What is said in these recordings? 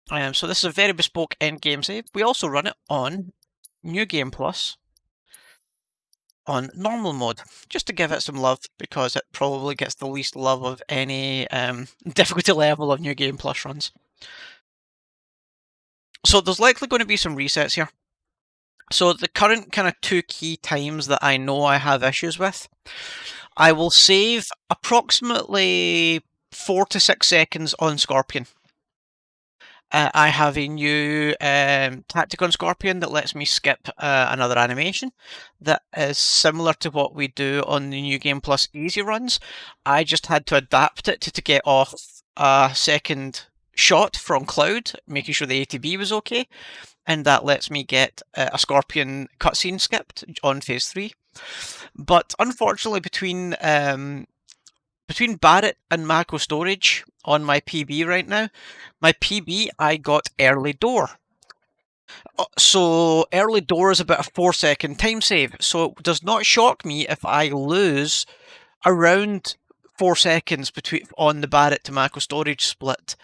So this is a very bespoke endgame save. We also run it on New Game Plus on normal mode, just to give it some love, because it probably gets the least love of any difficulty level of New Game Plus runs. So there's likely going to be some resets here. So the current kind of 2 key times that I know I have issues with, I will save approximately 4 to 6 seconds on Scorpion. I have a new tactic on Scorpion that lets me skip another animation that is similar to what we do on the New Game Plus easy runs. I just had to adapt it to get off a second shot from Cloud, making sure the ATB was okay, and that lets me get a Scorpion cutscene skipped on Phase 3. But unfortunately, between Barrett and Mako storage on my PB right now, my PB I got early door. So early door is about a 4-second time save. So it does not shock me if I lose around 4 seconds on the Barrett to Mako storage split.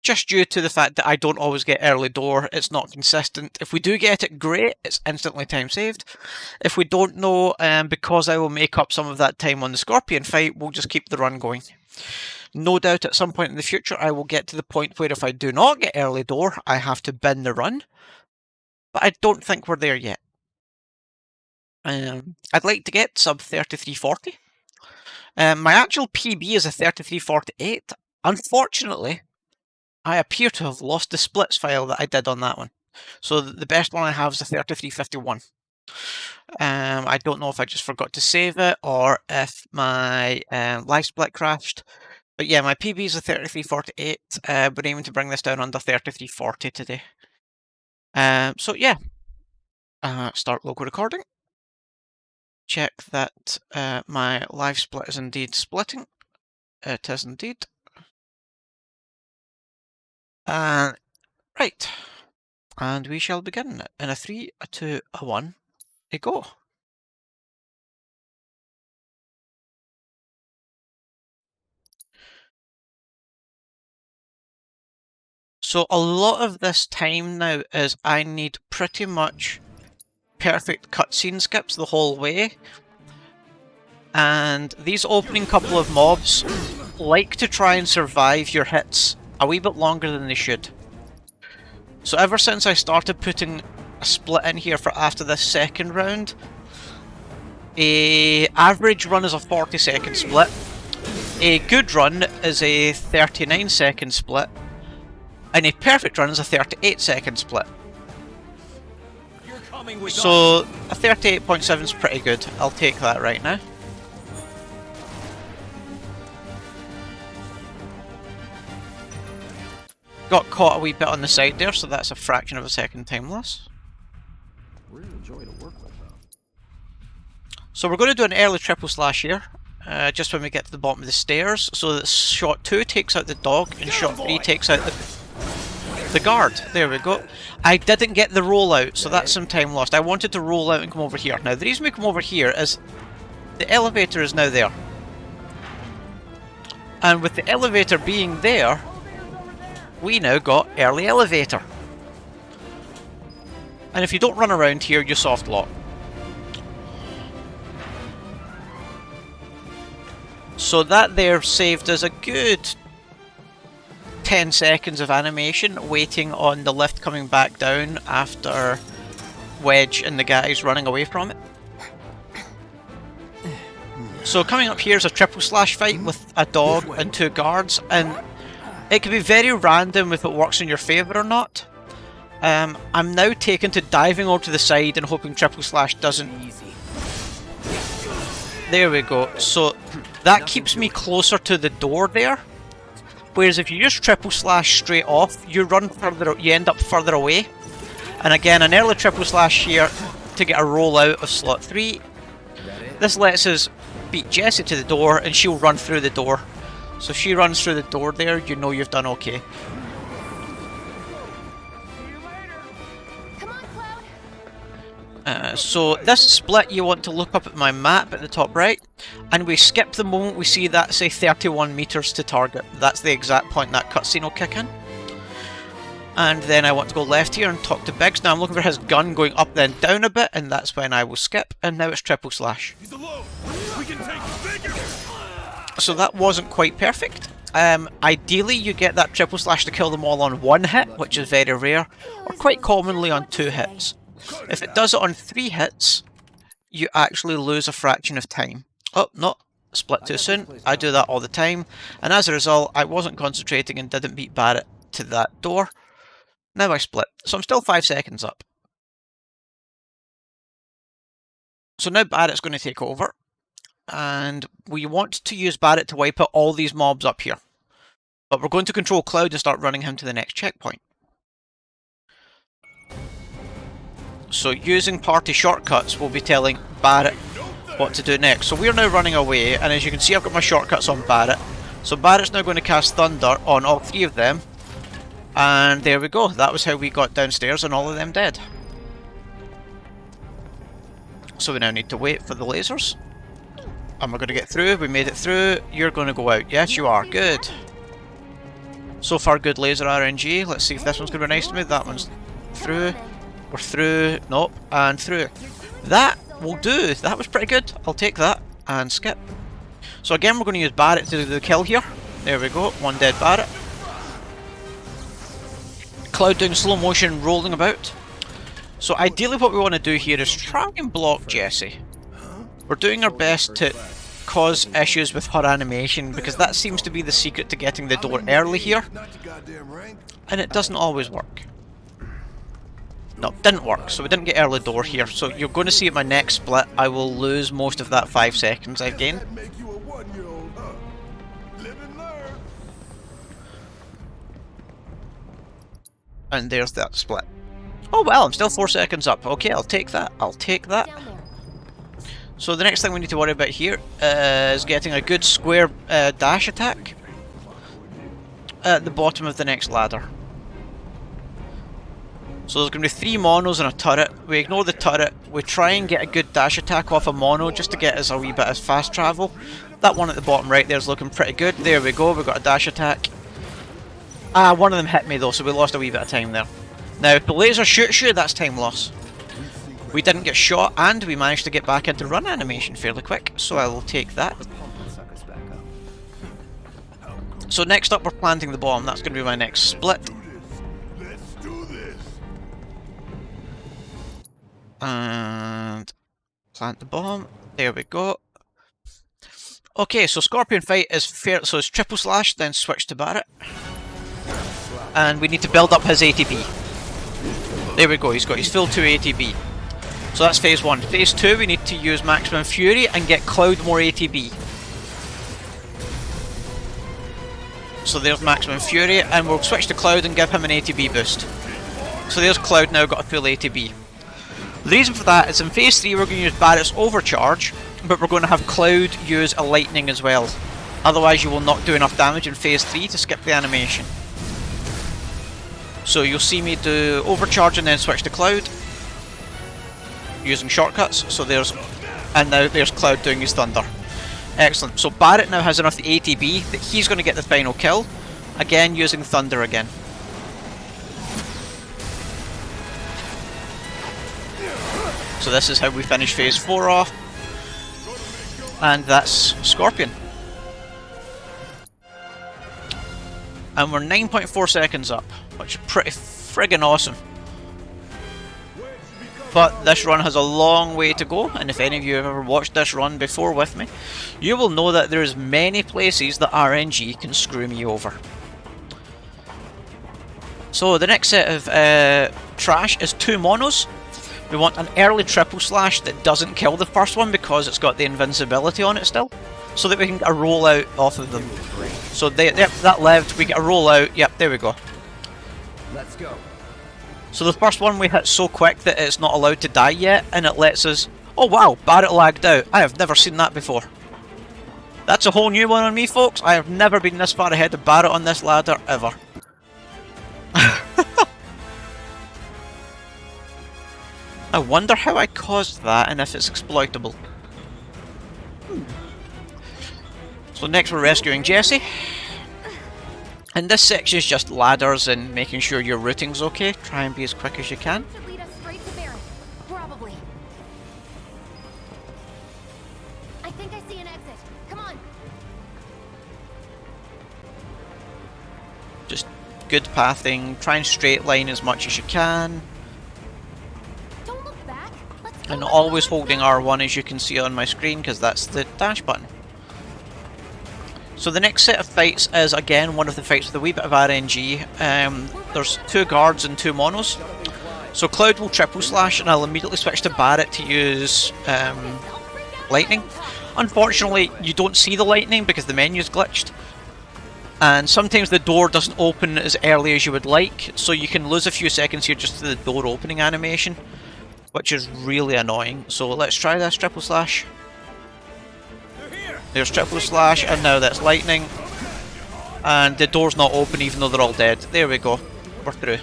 Just due to the fact that I don't always get early door, it's not consistent. If we do get it, great, it's instantly time saved. If we don't know, because I will make up some of that time on the Scorpion fight, we'll just keep the run going. No doubt at some point in the future I will get to the point where if I do not get early door, I have to bin the run. But I don't think we're there yet. I'd like to get sub 3340. My actual PB is a 3348. Unfortunately, I appear to have lost the splits file that I did on that one. So the best one I have is a 3351. I don't know if I just forgot to save it or if my live split crashed. But yeah, my PB is a 3348. We're aiming to bring this down under 3340 today. So yeah, start local recording. Check that my live split is indeed splitting. It is indeed. Right. And we shall begin in a 3, a 2, a 1, a go. So a lot of this time now is I need pretty much perfect cutscene skips the whole way. And these opening couple of mobs like to try and survive your hits a wee bit longer than they should. So ever since I started putting a split in here for after this second round, a average run is a 40-second split, a good run is a 39-second split, and a perfect run is a 38-second split. So a 38.7 is pretty good. I'll take that right now. Got caught a wee bit on the side there, so that's a fraction of a second time loss. Really enjoy to work with them. So we're going to do an early triple slash here, just when we get to the bottom of the stairs, so that shot 2 takes out the dog and shot 3 takes out the guard. There we go. I didn't get the rollout, so that's some time lost. I wanted to roll out and come over here. Now the reason we come over here is the elevator is now there. And with the elevator being there, we now got early elevator. And if you don't run around here, you soft lock. So that there saved us a good 10 seconds of animation waiting on the lift coming back down after Wedge and the guys running away from it. So coming up here is a triple slash fight with a dog and 2 guards, and it can be very random if it works in your favour or not. I'm now taken to diving over to the side and hoping triple slash doesn't. There we go. So that keeps me closer to the door there. Whereas if you just triple slash straight off, you run further, you end up further away. And again, an early triple slash here to get a roll out of slot 3. This lets us beat Jessie to the door, and she'll run through the door. So if she runs through the door there, you know you've done okay. So this split, you want to look up at my map at the top right, and we skip the moment we see that say 31 meters to target. That's the exact point that cutscene will kick in. And then I want to go left here and talk to Biggs. Now I'm looking for his gun going up then down a bit, and that's when I will skip, and now it's triple slash. He's alone. We can take bigger. So that wasn't quite perfect. Ideally you get that triple slash to kill them all on 1 hit, which is very rare, or quite commonly on 2 hits. If it does it on 3 hits, you actually lose a fraction of time. Oh, no, split too soon. I do that all the time, and as a result I wasn't concentrating and didn't beat Barrett to that door. Now I split, so I'm still 5 seconds up. So now Barrett's going to take over, and we want to use Barrett to wipe out all these mobs up here. But we're going to control Cloud and start running him to the next checkpoint. So using party shortcuts will be telling Barrett what to do next. So we're now running away, and as you can see I've got my shortcuts on Barrett. So Barrett's now going to cast Thunder on all 3 of them. And there we go, that was how we got downstairs and all of them dead. So we now need to wait for the lasers. And we're going to get through, we made it through. You're going to go out, yes you are, good. So far good laser RNG, let's see if this one's going to be nice to me. That one's through, we're through, nope, and through. That will do, that was pretty good, I'll take that, and skip. So again we're going to use Barrett to do the kill here. There we go, 1 dead Barrett. Cloud doing slow motion, rolling about. So ideally what we want to do here is try and block Jessie. We're doing our best to cause issues with her animation, because that seems to be the secret to getting the door early here. And it doesn't always work. No, it didn't work, so we didn't get early door here. So you're going to see at my next split, I will lose most of that 5 seconds I've gained. And there's that split. Oh well, I'm still 4 seconds up. Okay, I'll take that. I'll take that. So the next thing we need to worry about here is getting a good square dash attack at the bottom of the next ladder. So there's going to be 3 monos and a turret. We ignore the turret. We try and get a good dash attack off a mono just to get us a wee bit of fast travel. That one at the bottom right there is looking pretty good. There we go, we've got a dash attack. Ah, one of them hit me though, so we lost a wee bit of time there. Now, if the laser shoots you, that's time loss. We didn't get shot, and we managed to get back into run animation fairly quick, so I will take that. So next up, we're planting the bomb. That's going to be my next split. And plant the bomb. There we go. Okay, so Scorpion fight is fair. So it's triple slash, then switch to Barrett. And we need to build up his ATB. There we go, he's got his full 2 ATB. So that's phase 1. Phase 2, we need to use Maximum Fury and get Cloud more ATB. So there's Maximum Fury, and we'll switch to Cloud and give him an ATB boost. So there's Cloud now got a full ATB. The reason for that is in phase 3 we're going to use Barrett's Overcharge, but we're going to have Cloud use a Lightning as well. Otherwise you will not do enough damage in phase 3 to skip the animation. So you'll see me do Overcharge and then switch to Cloud using shortcuts. So there's, and now there's Cloud doing his Thunder. Excellent. So Barrett now has enough ATB that he's going to get the final kill. Again using Thunder again. So this is how we finish phase 4 off. And that's Scorpion. And we're 9.4 seconds up, which is pretty friggin' awesome. But this run has a long way to go, and if any of you have ever watched this run before with me, you will know that there's many places that RNG can screw me over. So the next set of trash is 2 monos. We want an early triple slash that doesn't kill the first one because it's got the invincibility on it still, so that we can get a roll out off of them. So yep, that lived, we get a roll out, yep, there we go. Let's go. So the first one we hit so quick that it's not allowed to die yet, and it lets us... Oh wow, Barrett lagged out. I have never seen that before. That's a whole new one on me, folks. I have never been this far ahead of Barrett on this ladder, ever. I wonder how I caused that and if it's exploitable. So next we're rescuing Jessie. And this section is just ladders and making sure your routing's okay. Try and be as quick as you can. Should lead us straight to Barrett. Probably. I think I see an exit. Come on. Just good pathing. Try and straight line as much as you can. Don't look back. Let's go. And always holding R1 as you can see on my screen, because that's the dash button. So the next set of fights is again one of the fights with a wee bit of RNG. There's 2 guards and 2 monos. So Cloud will triple slash and I'll immediately switch to Barret to use lightning. Unfortunately you don't see the lightning because the menu's glitched. And sometimes the door doesn't open as early as you would like, so you can lose a few seconds here just to the door opening animation, which is really annoying. So let's try this triple slash. There's triple slash, and now that's lightning. And the door's not open even though they're all dead. There we go. We're through.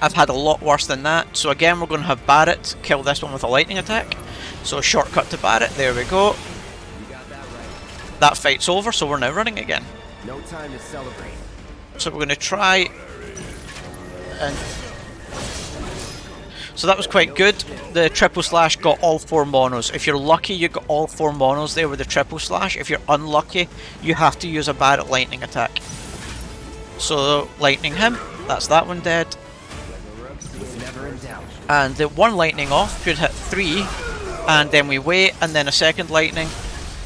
I've had a lot worse than that. So again, we're going to have Barret kill this one with a lightning attack. So shortcut to Barret. There we go. That fight's over, so we're now running again. No time to celebrate. So we're going to try and... So that was quite good. The triple slash got all 4 monos. If you're lucky, you got all 4 monos there with the triple slash. If you're unlucky, you have to use a Barret lightning attack. So lightning him. That's that one dead. And the one lightning off should hit 3. And then we wait, and then a second lightning.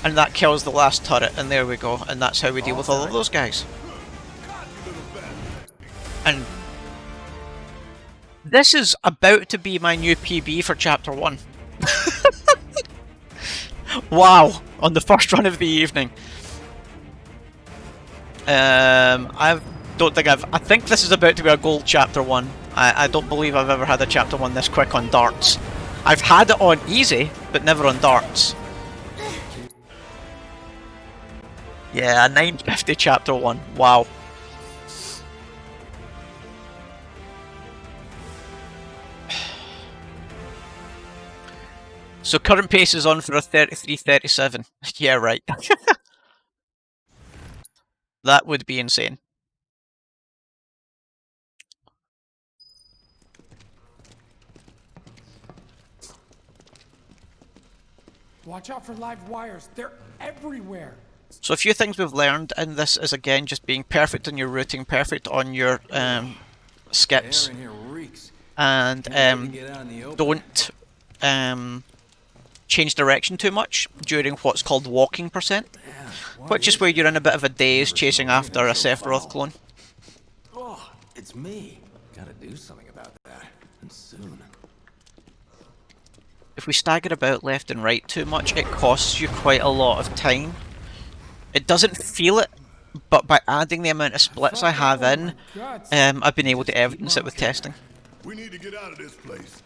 And that kills the last turret. And there we go. And that's how we deal with all of those guys. And this is about to be my new PB for Chapter 1. Wow! On the first run of the evening. I think this is about to be a gold Chapter 1. I don't believe I've ever had a Chapter 1 this quick on darts. I've had it on easy, but never on darts. Yeah, a 950 Chapter 1. Wow. So current pace is on for a 33-37. Yeah, right. That would be insane. Watch out for live wires. They're everywhere. So a few things we've learned in this is again just being perfect on your routing, perfect on your skips, and don't change direction too much during what's called walking percent, which is where you're in a bit of a daze chasing after a Sephiroth clone. Oh, it's me. Gotta do something about that, and soon. If we stagger about left and right too much, it costs you quite a lot of time. It doesn't feel it, but by adding the amount of splits I have in, I've been able to evidence it with testing. We need to get out of this place.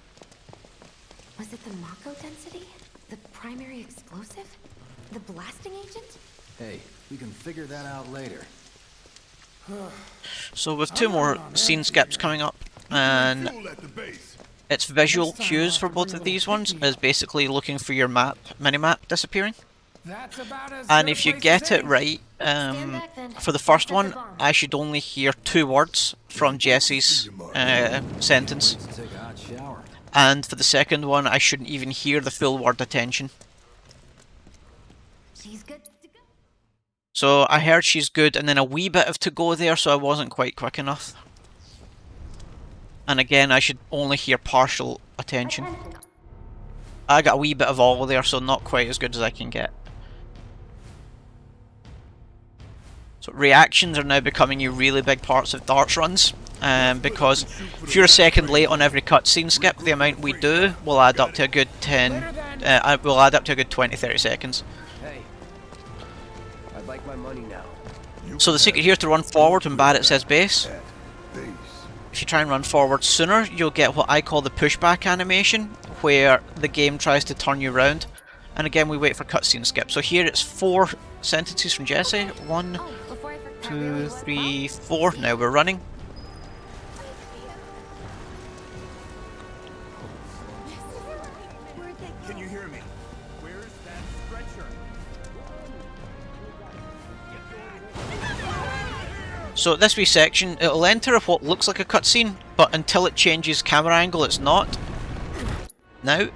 Was it the Mako density? The primary explosive? The blasting agent? Hey, we can figure that out later. So with 2 more scene skips coming up, and it's visual cues for both of these ones, is basically looking for your minimap disappearing. And if you get it right, for the first one, I should only hear 2 words from Jesse's sentence. And for the second one, I shouldn't even hear the full word attention. She's good to go. So I heard she's good, and then a wee bit of to go there, so I wasn't quite quick enough. And again, I should only hear partial attention. I got a wee bit of all there, so not quite as good as I can get. So reactions are now becoming really big parts of darts runs, because if you're a second late on every cutscene skip, the amount we do will add up to a good 20-30 seconds. Hey, I'd like my money now. So the secret here is to run forward when Barret says base. If you try and run forward sooner, you'll get what I call the pushback animation, where the game tries to turn you around. And again, we wait for cutscene skip. So here it's 4 sentences from Jesse. 1, 2, 3, 4. Now we're running. Can you hear me? Where's that stretcher? So this wee section, it'll enter what looks like a cutscene, but until it changes camera angle, it's not. Now.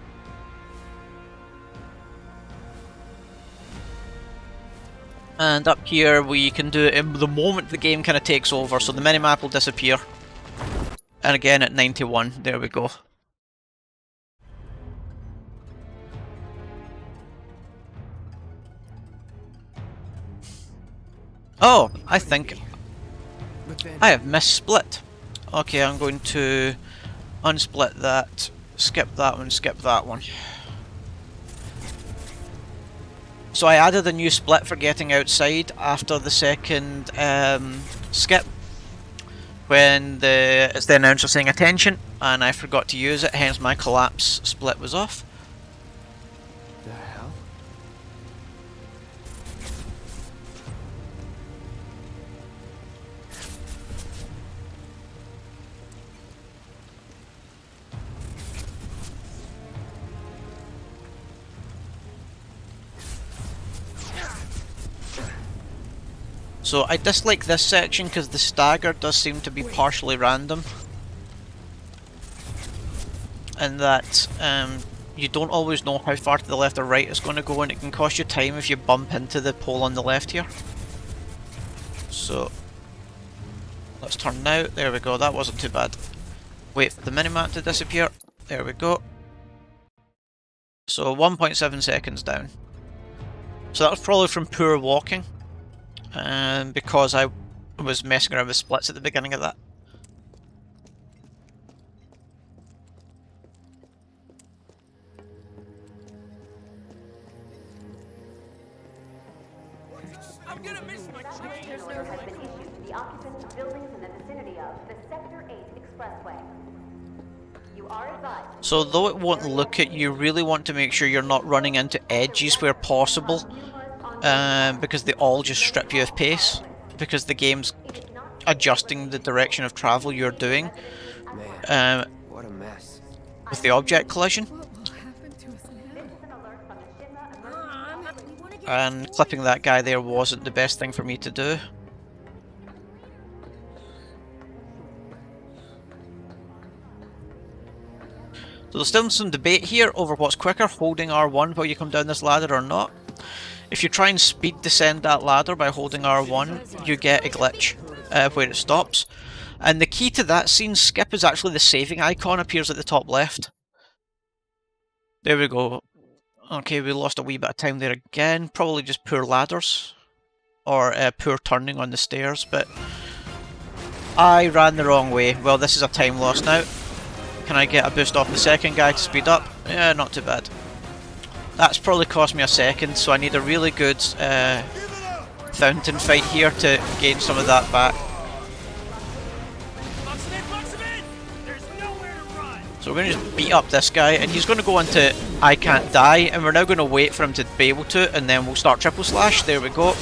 And up here we can do it in the moment the game kind of takes over, so the minimap will disappear. And again at 91, there we go. Oh, I think I have missed split. Okay, I'm going to unsplit that, skip that one. So I added a new split for getting outside after the second skip, when it's the announcer saying attention, and I forgot to use it, hence my collapse split was off. The hell? So I dislike this section because the stagger does seem to be partially random, and that you don't always know how far to the left or right it's going to go, and it can cost you time if you bump into the pole on the left here. So let's turn now. There we go, that wasn't too bad. Wait for the minimap to disappear. There we go. So 1.7 seconds down. So that was probably from poor walking. Because I was messing around with splits at the beginning of that. I'm gonna miss my train! An order has been issued to the occupants of buildings in the vicinity of the Sector 8 Expressway. You are advised. So though it won't look it, you really want to make sure you're not running into edges where possible. Because they all just strip you of pace, because the game's adjusting the direction of travel you're doing What a mess. with the object collision. And clipping that guy there wasn't the best thing for me to do. So there's still some debate here over what's quicker, holding R1 while you come down this ladder or not. If you try and speed descend that ladder by holding R1, you get a glitch where it stops. And the key to that scene skip is actually the saving icon appears at the top left. There we go. Okay, we lost a wee bit of time there again. Probably just poor ladders. Or poor turning on the stairs, but I ran the wrong way. Well, this is a time loss now. Can I get a boost off the second guy to speed up? Yeah, not too bad. That's probably cost me a second, so I need a really good fountain fight here to gain some of that back. So we're going to just beat up this guy, and he's going to go into I can't die, and we're now going to wait for him to be able to, and then we'll start triple slash. There we go.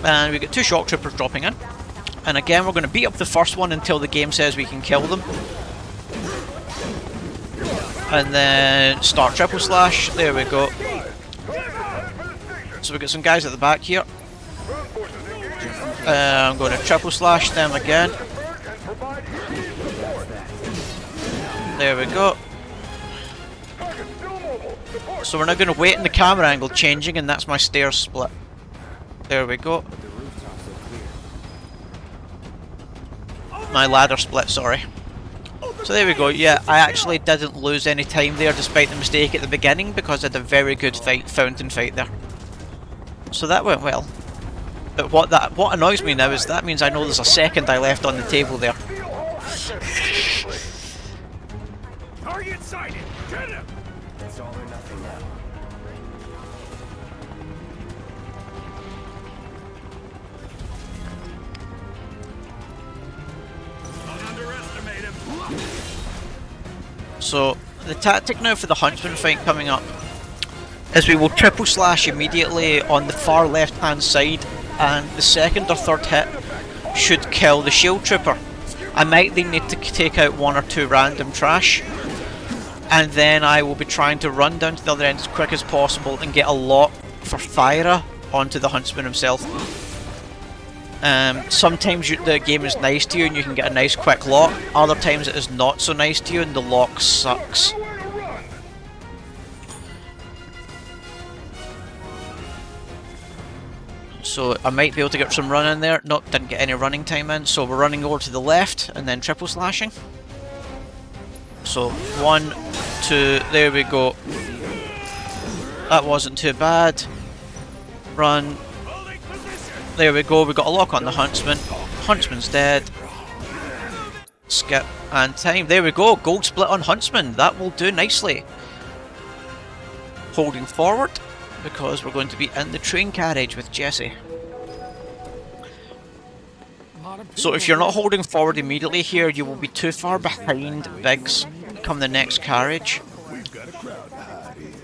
And we get 2 shock troopers dropping in. And again, we're going to beat up the first one until the game says we can kill them. And then start triple slash. There we go. So we got some guys at the back here. I'm going to triple slash them again. There we go. So we're now going to wait in the camera angle changing, and that's my stairs split. There we go. My ladder split, sorry. So there we go, yeah, I actually didn't lose any time there despite the mistake at the beginning, because I had a very good fountain fight there. So that went well. But what annoys me now is that means I know there's a second I left on the table there. Target sighted! Get him! It's all or nothing now. Don't underestimate him! So the tactic now for the Huntsman fight coming up is we will triple slash immediately on the far left hand side, and the second or third hit should kill the shield trooper. I might then need to take out 1 or 2 random trash, and then I will be trying to run down to the other end as quick as possible and get a lot for Thyra onto the Huntsman himself. Sometimes the game is nice to you and you can get a nice quick lock, other times it is not so nice to you and the lock sucks. So I might be able to get some run in there. Nope, didn't get any running time in, so we're running over to the left and then triple slashing. So 1, 2, there we go. That wasn't too bad. Run. There we go, we got a lock on the Huntsman. Huntsman's dead. Skip and time. There we go, gold split on Huntsman. That will do nicely. Holding forward, because we're going to be in the train carriage with Jesse. So if you're not holding forward immediately here, you will be too far behind Biggs come the next carriage.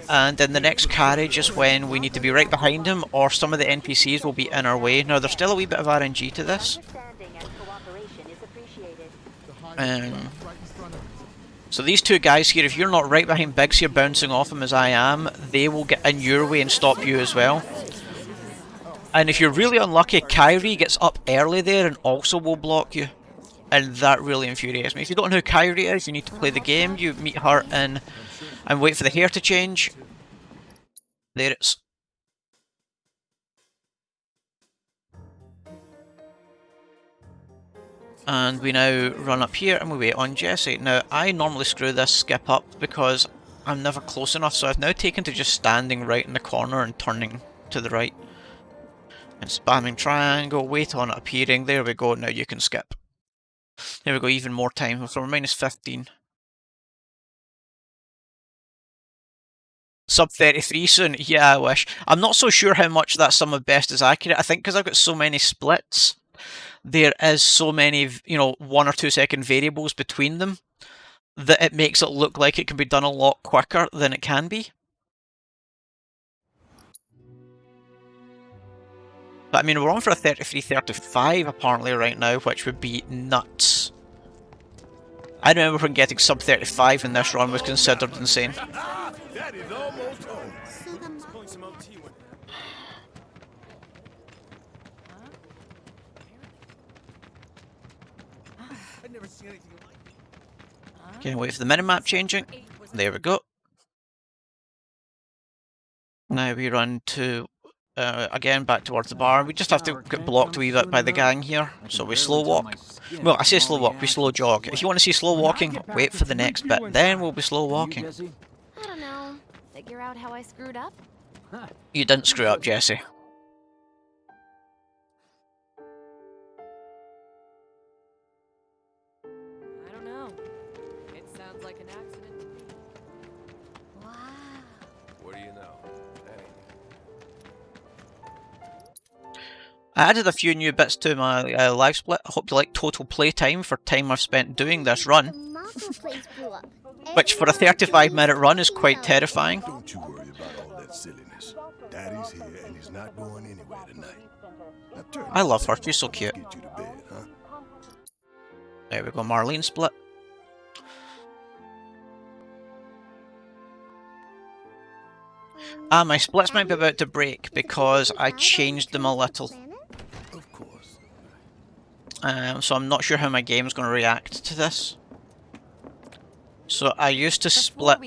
And in the next carriage is when we need to be right behind him, or some of the NPCs will be in our way. Now there's still a wee bit of RNG to this. So these two guys here, if you're not right behind Biggs here bouncing off him as I am, they will get in your way and stop you as well. And if you're really unlucky, Kyrie gets up early there and also will block you. And that really infuriates me. If you don't know who Kyrie is, you need to play the game. You meet her in and wait for the hair to change. There it's. And we now run up here and we wait on Jesse. Now, I normally screw this skip up because I'm never close enough, so I've now taken to just standing right in the corner and turning to the right. And spamming triangle, wait on it appearing. There we go, now you can skip. There we go, even more time, so we're minus 15. Sub 33 soon? Yeah, I wish. I'm not so sure how much that sum of best is accurate. I think because I've got so many splits, there is so many, you know, 1 or 2 second variables between them that it makes it look like it can be done a lot quicker than it can be. But I mean, we're on for a 33-35 apparently right now, which would be nuts. I remember when getting sub 35 in this run was considered insane. That is almost home. Okay, wait for the minimap changing. There we go. Now we run to, again, back towards the bar. We just have to get blocked a wee bit by the gang here. So we slow walk. Well, I say slow walk, we slow jog. If you want to see slow walking, wait for the next bit. Then we'll be slow walking. I don't know. Figure out how I screwed up? You didn't screw up, Jesse. I don't know. It sounds like an accident to me. Wow. What do you know? I added a few new bits to my live split. I hope you like total playtime for time I've spent doing this run. Which for a 35-minute run is quite terrifying. Don't you worry about all that silliness. Daddy's here and he's not going anywhere tonight. I love her, she's so cute. Get you to bed, huh? There we go, Marlene split. My splits might be about to break because I changed them a little. Of course. So I'm not sure how my game's going to react to this. So I used to split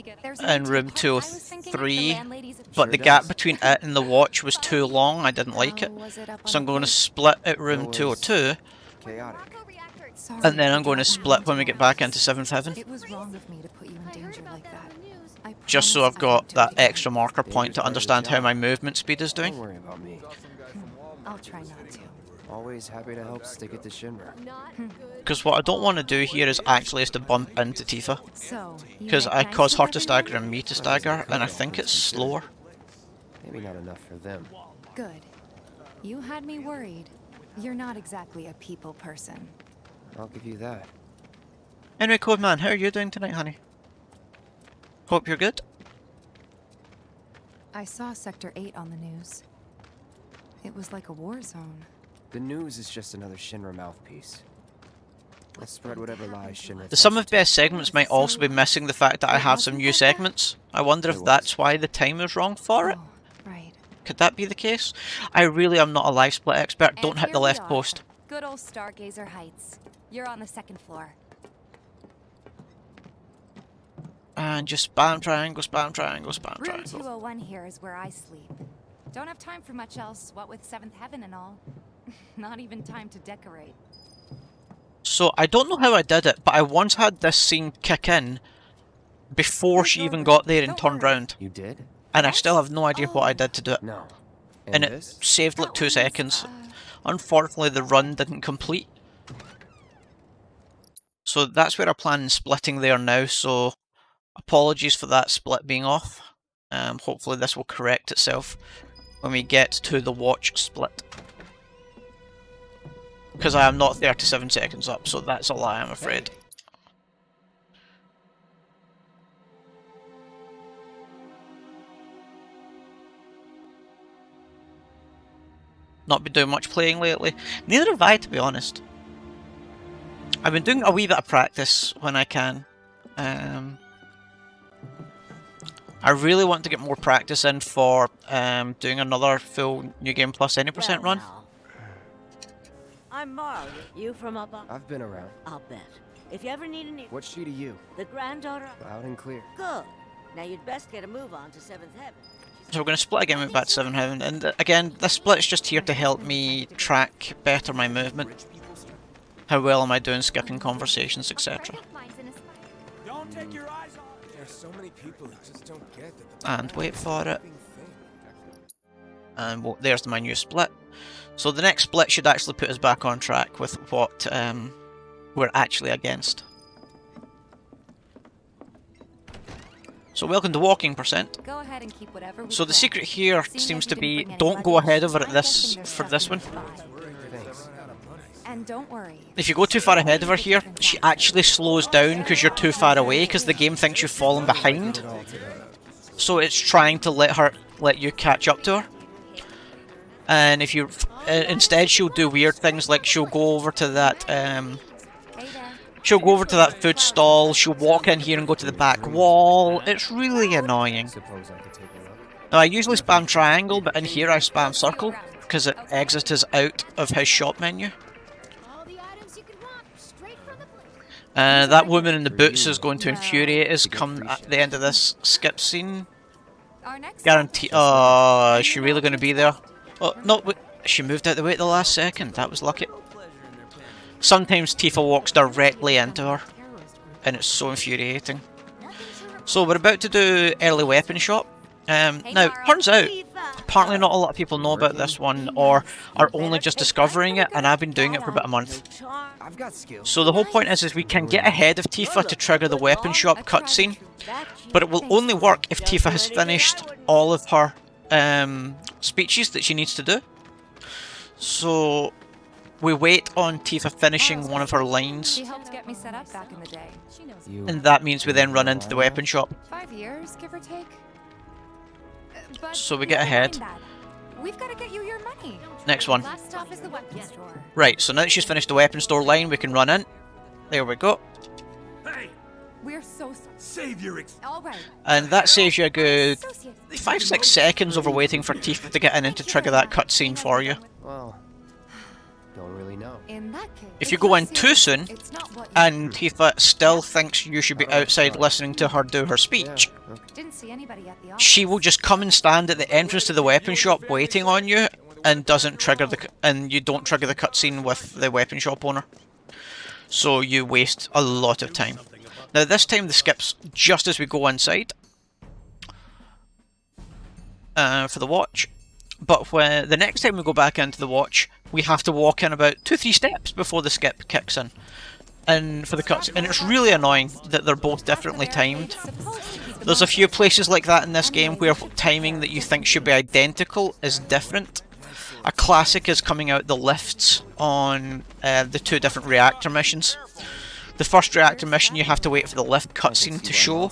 in room 203, but the gap between it and the watch was too long, I didn't like it. So I'm going to split at room 202, and then I'm going to split when we get back into 7-7. It was wrong of me to put you in danger like that. Just so I've got that extra marker point to understand how my movement speed is doing. Don't worry about me. I'll try not to. Always happy to help stick it to Shinra. Because what I don't want to do here is actually to bump into Tifa. So, Because I cause her to stagger and me to stagger, and I think it's slower. Maybe not enough for them. Good. You had me worried. You're not exactly a people person. I'll give you that. Anyway, Codeman, how are you doing tonight, honey? Hope you're good. I saw Sector 8 on the news. It was like a war zone. The news is just another Shinra mouthpiece. Let's spread whatever lies Shinra. The sum of best segments might also be missing the fact that I have some new segments. I wonder if that's why the time is wrong for it. Oh, right. Could that be the case? I really am not a live split expert. Don't And hit the here we left are. post. Good old Stargazer Heights. You're on the second floor. And just spam triangle, spam triangle, spam Room triangle. 201 here is where I sleep. Don't have time for much else, what with Seventh Heaven and all. Not even time to decorate. So I don't know how I did it, but I once had this scene kick in before she even got there and Don't turned worry. round. You did? And I still have no idea what I did to do it. No. And it this? saved like That 2 was, seconds. Unfortunately, the run didn't complete. So that's where I plan on splitting there now, so apologies for that split being off. Hopefully this will correct itself when we get to the watch split. Because I am not 37 seconds up, so that's a lie, I'm afraid. Not been doing much playing lately. Neither have I, to be honest. I've been doing a wee bit of practice when I can. I really want to get more practice in for doing another full New Game Plus any % run. Well, I'm Marl. You from up on... I've been around. I'll bet. If you ever need any... What's she to you? The granddaughter... Loud and clear. Good. Now you'd best get a move on to Seventh Heaven. So we're going to split again with back to 7 Heaven, and again, this split's just here to help me track better my movement. How well am I doing skipping conversations, etc. Don't take your eyes off. There's so many people who just don't get that. And wait for it. And well, there's my new split. So the next split should actually put us back on track with what we're actually against. So welcome to walking %. Go ahead and keep whatever we So the can. secret here Seeing seems as to you be didn't bring any don't go luggage, ahead of her I'm at this guessing there's for stuff this you one. can buy. Thanks. And don't worry. If you go too far ahead of her here, she actually slows down because you're too far away because the game thinks you've fallen behind. So it's trying to let you catch up to her. And if you instead, she'll do weird things like she'll go over to that Hey there. she'll go over to that food stall. She'll walk in here and go to the back wall. It's really annoying. Suppose I could take a look. Now I usually spam triangle, but in here I spam circle because it exits us out of his shop menu. All the items you could want, straight from the place. That woman in the boots is going to infuriate us come at the end of this skip scene. Our next Guarantee. Oh, is she really going to be there? Oh, no, wait, she moved out the way at the last second. That was lucky. Sometimes Tifa walks directly into her, and it's so infuriating. So we're about to do early weapon shop. Now, turns out, apparently not a lot of people know about this one, or are only just discovering it, and I've been doing it for about a month. I've got skills. So the whole point is we can get ahead of Tifa to trigger the weapon shop cutscene, but it will only work if Tifa has finished all of her speeches that she needs to do. So we wait on Tifa finishing one of her lines, She helped get me set up back in the day. She knows. You and that means we then run into the weapon shop. 5 years, give or take. But So we get never ahead. mind that. We've got to get you your money. Next one. Last stop is the weapons store. Right, so now that she's finished the weapon store line, we can run in. There we go. Hey, We're so sorry. save your All right. And that saves you a good Associates. 5-6 seconds over waiting for Tifa to get in and to trigger that cutscene for you. Well, don't really know. In that case, If you go in too soon, it's not what you and Tifa still thinks you should be outside listening to her do her speech, Yeah, okay. didn't see anybody at the office. she will just come and stand at the entrance to the weapon shop waiting on you, and doesn't trigger and you don't trigger the cutscene with the weapon shop owner. So you waste a lot of time. Now this time the skip's just as we go inside for the watch, but when the next time we go back into the watch, we have to walk in about 2-3 steps before the skip kicks in. And for the cuts, and it's really annoying that they're both differently timed. There's a few places like that in this game where timing that you think should be identical is different. A classic is coming out the lifts on the 2 different reactor missions. The first reactor mission you have to wait for the lift cutscene to show.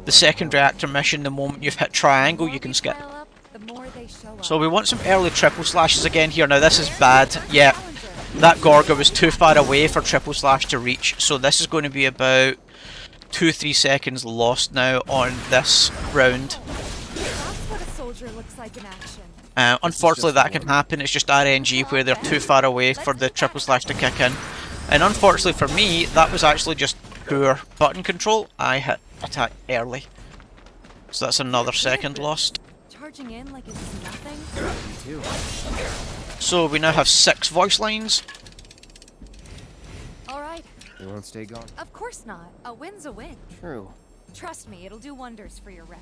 The second reactor mission, the moment you've hit triangle, you can skip. So we want some early triple slashes again here. Now this is bad. Yeah, that Gorga was too far away for triple slash to reach. So this is going to be about 2-3 seconds lost now on this round. That's what a soldier looks like in action. Unfortunately, that can happen. It's just RNG where they're too far away for the triple slash to kick in. And unfortunately for me, that was actually just poor button control. I hit attack early. So that's another second lost. Charging in like it's nothing. So we now have 6 voice lines. All right. You won't stay gone? Of course not. A win's a win. True. Trust me, it'll do wonders for your rep.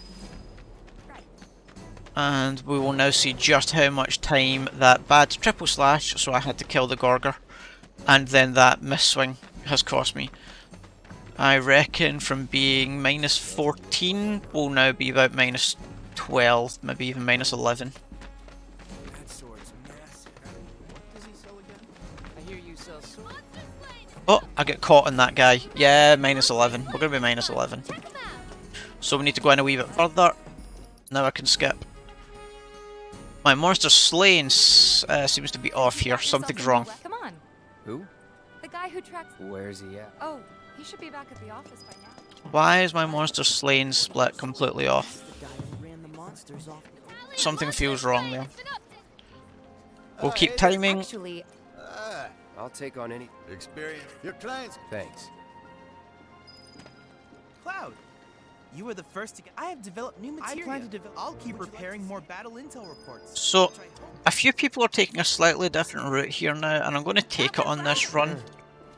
And we will now see just how much time that bad triple slash, so I had to kill the Gorger, and then that miss swing has cost me. I reckon from being minus 14 will now be about minus 12, maybe even minus 11. That sword's massive. What does he sell again? I hear you sell swords. Oh, I get caught on that guy. Yeah, minus 11. We're going to be minus 11. So we need to go in a wee bit further. Now I can skip. My monster slaying seems to be off here. Something's wrong. Come on. Who? The guy who tracks. Where's he at? Oh, he should be back at the office by now. Why is my monster slaying split completely off? Something feels wrong there. We'll keep timing. Actually, I'll take on any Experience. Your clients. Thanks. Cloud, you were the first to get. I have developed new material. I plan to develop. I'll keep preparing more battle intel reports. So, a few people are taking a slightly different route here now, and I'm going to take it on this run.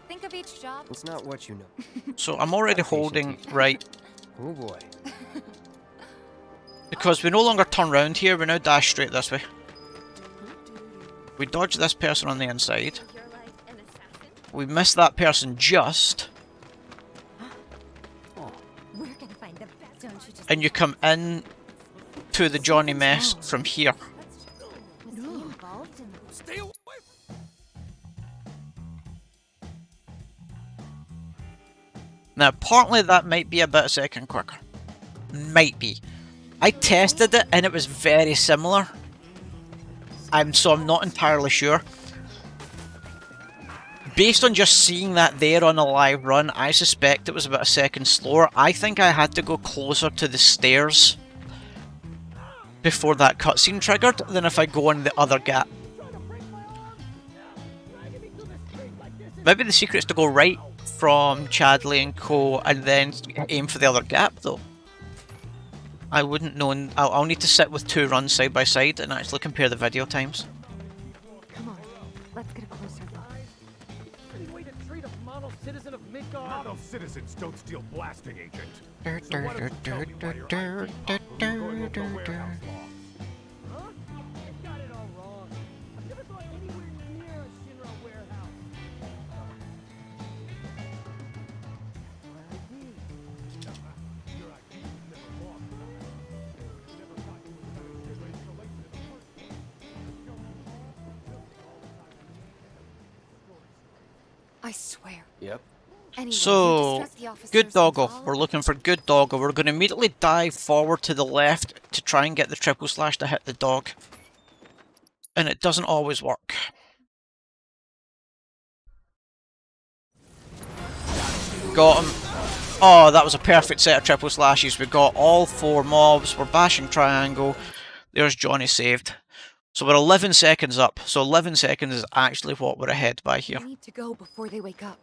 think of each job. It's not what you know. So I'm already holding right, Oh boy. because we no longer turn round here, we now dash straight this way. We dodge this person on the inside. We miss that person just. And you come in to the Johnny mess from here. Stay away. Now, partly that might be about a second quicker. Might be. I tested it and it was very similar. So I'm not entirely sure. Based on just seeing that there on a live run, I suspect it was about a second slower. I think I had to go closer to the stairs before that cutscene triggered than if I go in the other gap. Maybe the secret is to go right from Chadley and Co. and then aim for the other gap though. I wouldn't know. I'll need to sit with two runs side by side and actually compare the video times. Come on, let's get a closer look. Any way to treat a model citizen of Midgard? Model citizens don't steal blasting, Agent. Dur, So why don't you tell me why you're dur, acting dur, up when we're going over dur, warehouse dur. laws? Huh? You got it all wrong. I've never gone anywhere near a Shinra warehouse. Your ID was never lost. Never thought you would have a Shinra installation in the first place. I swear. Yep. Anyway, So, you distract the officers good and doggo. follow- We're looking for good doggo. We're going to immediately dive forward to the left to try and get the triple slash to hit the dog. And it doesn't always work. Got him. Oh, that was a perfect set of triple slashes. We got all four mobs. We're bashing triangle. There's Johnny saved. So we're 11 seconds up. So 11 seconds is actually what we're ahead by here. I need to go before they wake up.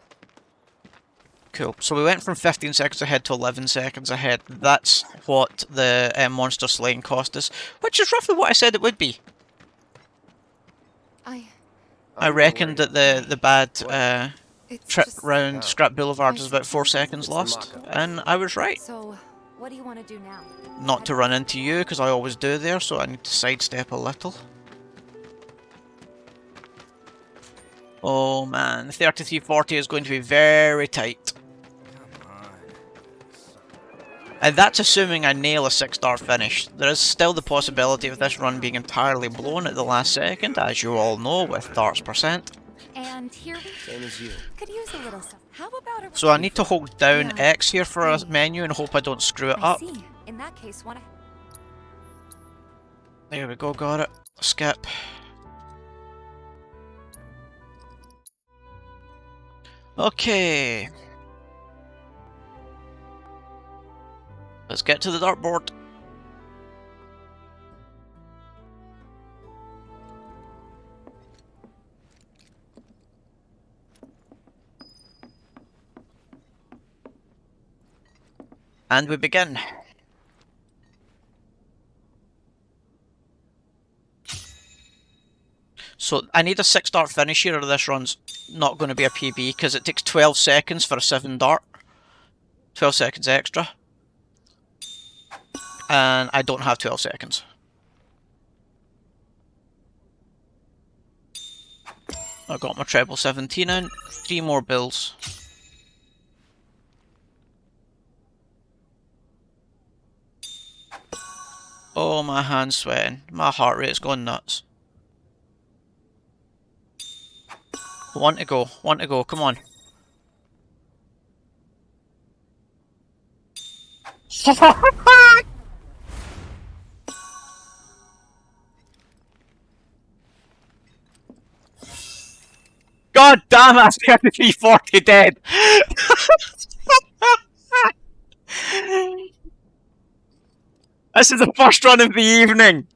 Cool. So we went from 15 seconds ahead to 11 seconds ahead. That's what the monster slaying cost us, which is roughly what I said it would be. I reckoned that the bad It's trip just- round Scrap Boulevard is about 4 seconds lost, and I was right. So, what do you want to do now? Not to run into you, because I always do there, so I need to sidestep a little. Oh man, 3340 is going to be very tight. And that's assuming I nail a 6-star finish. There is still the possibility of this run being entirely blown at the last second, as you all know, with darts %. And here we Same as you. could use a little something. How about a So I need to hold down Yeah. X here for a menu and hope I don't screw it I up. see. In that case, wanna There we go, got it. Skip. Okay. Let's get to the dartboard. And we begin. So I need a 6 dart finish here or this run's not going to be a PB because it takes 12 seconds for a 7 dart. 12 seconds extra. And I don't have 12 seconds. I got my treble 17 in. 3 more bills. Oh, my hand's sweating. My heart rate's going nuts. One to go. One to go. Come on. God damn, I scared the 340 dead. This is the first run of the evening.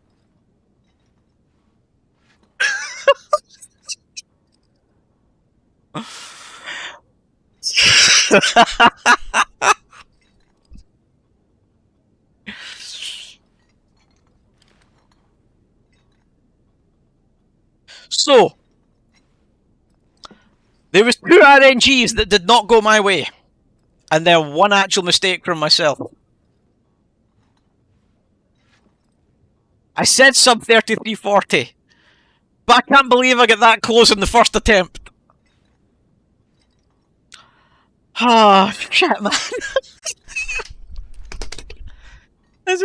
So, there was 2 RNGs that did not go my way. And then 1 actual mistake from myself. I said sub 3340. But I can't believe I got that close in the first attempt. Ah, shit, man. This is